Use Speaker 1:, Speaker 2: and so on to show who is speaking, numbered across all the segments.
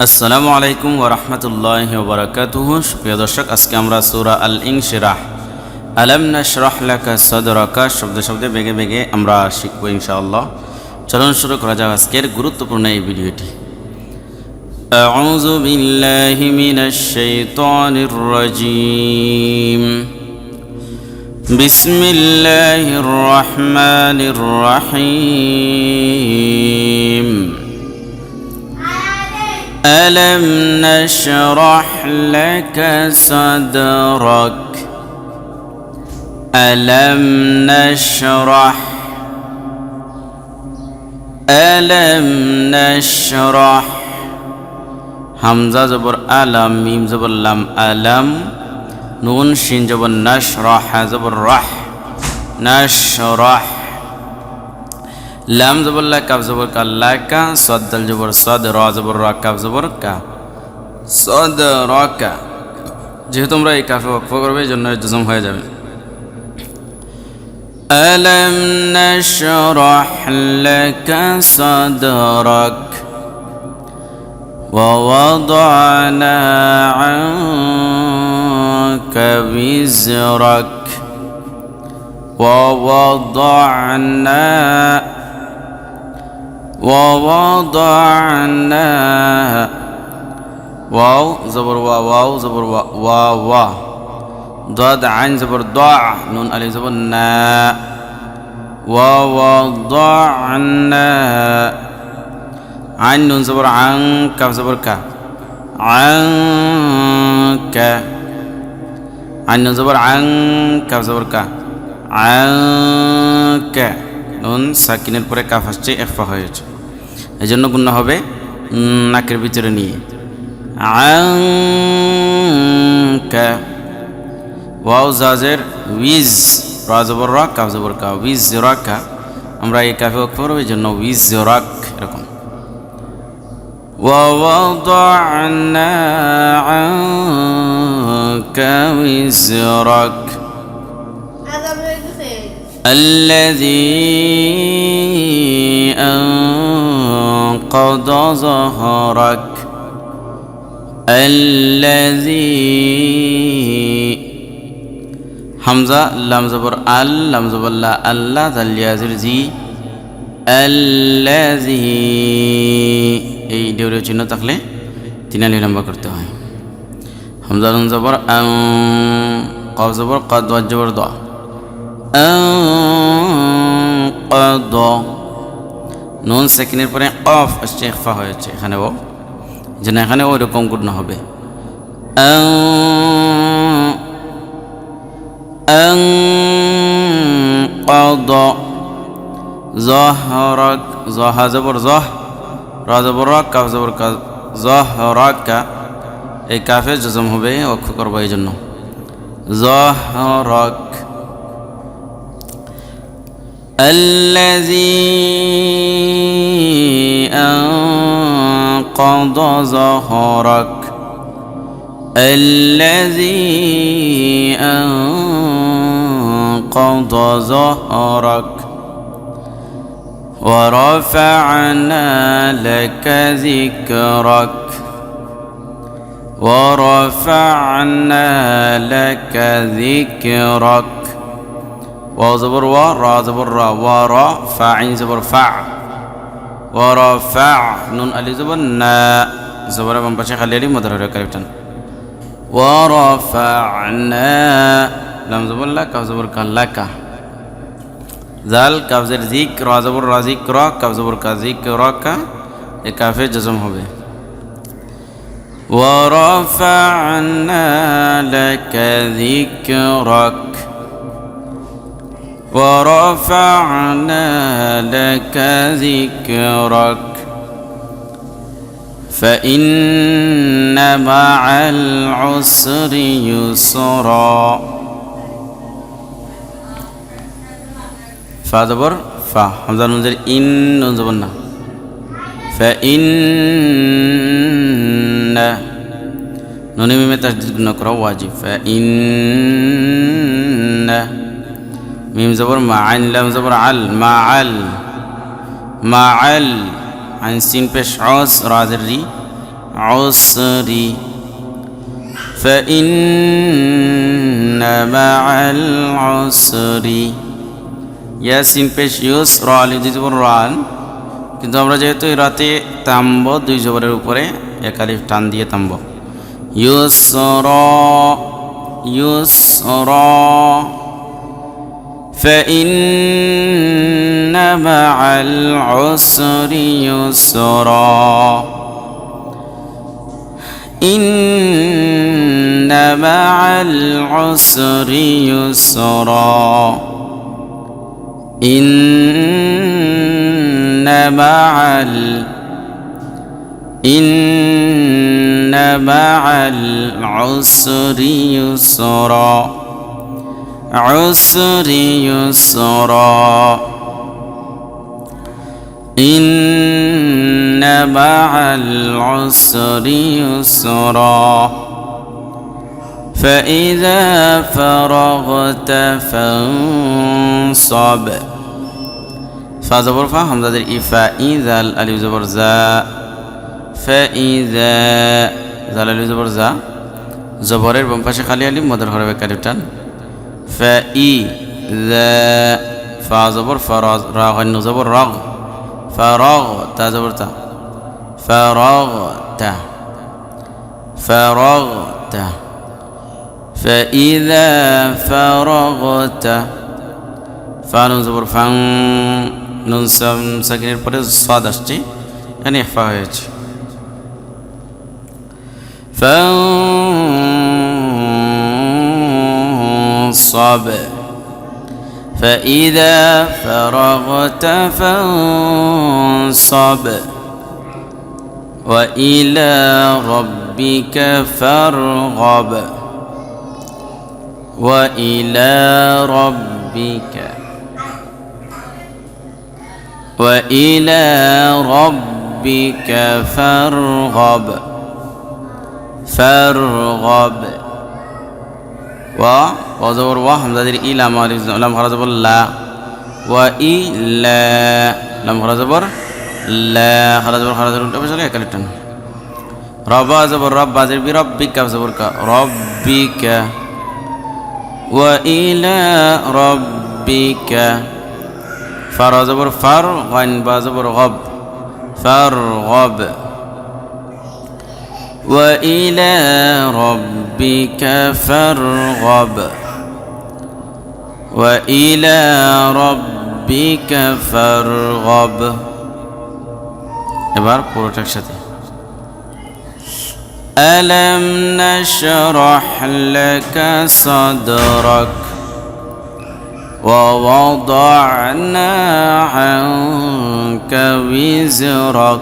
Speaker 1: আসসালামু আলাইকুম ওয়া রাহমাতুল্লাহি ওয়া বারাকাতুহু। প্রিয় দর্শক, আজকে আমরা সূরা আল ইনশিরাহ আলাম নাশরাহ লাকা সাদরাকা শব্দে শব্দে বেগে বেগে আমরা শিখব ইনশাআল্লাহ। চলুন শুরু করা যাক আজকের গুরুত্বপূর্ণ এই ভিডিওটি। আউযু বিল্লাহি মিনাশ শাইতানির রাজীম। বিসমিল্লাহির রহমানির রহিম। ألم نشرح لك صدرك ألم نشرح হামজা জবর আলাম, মিম জবর লাম আলাম, নুন শিন জবর নাশরাহ, হা জবর রাহ নাশরাহ, লাম জবর লা, কাফ জবর কা, লাকা, সাদ দাল জবর সাদ, রা জবর রা, কাফ জবর কা, সাদরাকা। যেহেতু আমরা এই কাফে ওয়াকফ করবে এই জন্য জজম হয়ে যাবে। আলাম নাশরাহ লাকা সাদরাক ওয়া ওয়াদানা আনকা বিজরাক ওয়া ওয়াদানা ওয়াও জবর ওয়া, ওয়াও জবর ওয়া, ওয়া ওয়া, দাদ আইন জবর দা, নুন আলিফ জবর না, ওয়া ওয়াদানা, আইন নুন জবর আং, কাফ জবর কা, আনকা, আইন নুন জবর আং, কাফ জবর কা, আনকা, নুন সাকিনের পরে কাফ আসছে, ইখফা হয়েছে, এই জন্য গুণা হবে নাকের ভিতরে নিয়ে, আনকা। ওয়াও জাজের উইজ, রা জবর রা, কাফ জবর কা, উইজ রাকা। আমরা এই কাফে ওয়াকফ করব এই জন্য উইজ রাক, এরকম। ওয়া ওয়াদানা আনকা উইজরাক الذي أنقض ظهرك الذي হামজা লাম জবর আল, লাম জবর লা, আল্লাহ দাল ইয়াজির জি, আল্লাযী, এই ডেউরে চিহ্ন থাকলে তিন আলিফ লম্বা করতে হয়। হামজা নুন জবর আং, কফ জবর কাদ, ওয়াজ জবর দা, আনকাদ, নুন সাকিনের পরে কফ আসছে, ইখফা হয়েছে এখানেও, যেন এখানে ওই রকম গুণ হবে। আনকাদ যহরাক, যহা জবর যহ, রা জবর রা, কাফ জবর কা, যহরাকা। এই কাফে জজম হবে, ওয়াকফ করব এই জন্য যহরাক। الذي أنقض ظهرك الذي أنقض ظهرك ورفعنا لك ذكرك ورفعنا لك ذكرك। ওয়া জবর ওয়া, রা জবর রা, ওয়া রা, ফা আইন জবর ফা, ওয়া রা ফা, নুন আলিফ জবর না, জবর বাম পাশে খালি আলিফ, মধ্যে হরে কালিফ টান, ওয়া রাফা'না, লাম জবর লা, কাফ জবর কা, লাকা, জাল কাফ জের জিক, রা জবর রা, জিকরা, কাফ জবর কা, জিকরাকা। এই কাফে জজম হবে। ওয়া রাফা'না লাকা যিকরাক ورفعنا لك ذكرك فإن مع العسر يسرا فا زبر فا، حمزة نون زبر إن، نون زبر نا، فإن نون ميم تشديد نقرأ واجب، فإن মিম জবর মা, আইন লাম জবর আল, মা আল, মা আল, আইন সিন পেশ অস, রাজের রি, عسري فإن مع العسر ইয়াসিন পেশ ইউস র আলিফ দুই জবর রান কিন্তু আমরা যেহেতু এই রাতে থামব দুই জবরের উপরে এক আলিফ টান দিয়ে থামব ইউসরা ইউসরা فإن مع العسر يسرا إن مع العسر يسرا إن مع العسر يسرا عسر يسرا إن مع العسر يسرا فإذا فرغت فانصب فزبر فا همزة الإفا إذا الألف زبر زا فإذا زال الألف زبر زا زبرير بمفاشي خالي ألف مدر خربة كالفتان فإذا فا زبر فراغ راغ زبر راغ فراغ تا زبر تا فرغت فرغت فإذا فرغت فانون زبر فان নুন সাকিনের পরে সাদ আসছে এখানে ইখফা হয়েছে فانصب فإذا فرغت فانصب وإلى ربك فارغب وإلى ربك وإلى ربك فارغب فارغب وزور وحمزة إلى لم خرج لا وإلى لم خرج لا خرج بشر كلمة رب زبر رب زبر بربك زبرك ربك وإلى ربك فر زبر فر غين با زبر غب فارغب وإلى ربك فارغب وإلى ربك فارغب এবার পুরোটার সাথে ألم نشرح لك صدرك ووضعنا عنك وزرك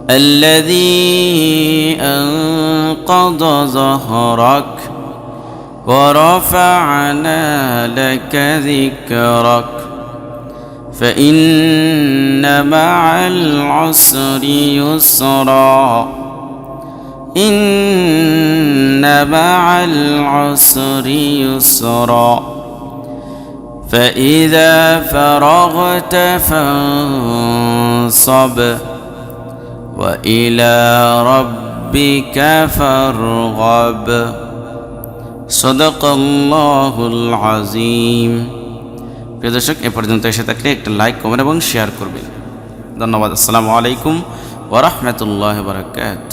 Speaker 1: الذي أنقض ظهرك ورفعنا لك ذكرك فإن مع العسر يسرا إن مع العسر يسرا فإذا فرغت فانصب وإلى ربك فارغب صدق الله العظيم প্রিয় দর্শক এ পর্যন্ত এসে থাকলে একটা লাইক কমেন্ট এবং শেয়ার করবেন ধন্যবাদ আসসালামু আলাইকুম ওয়া রাহমাতুল্লাহি ওয়া বারাকাতুহু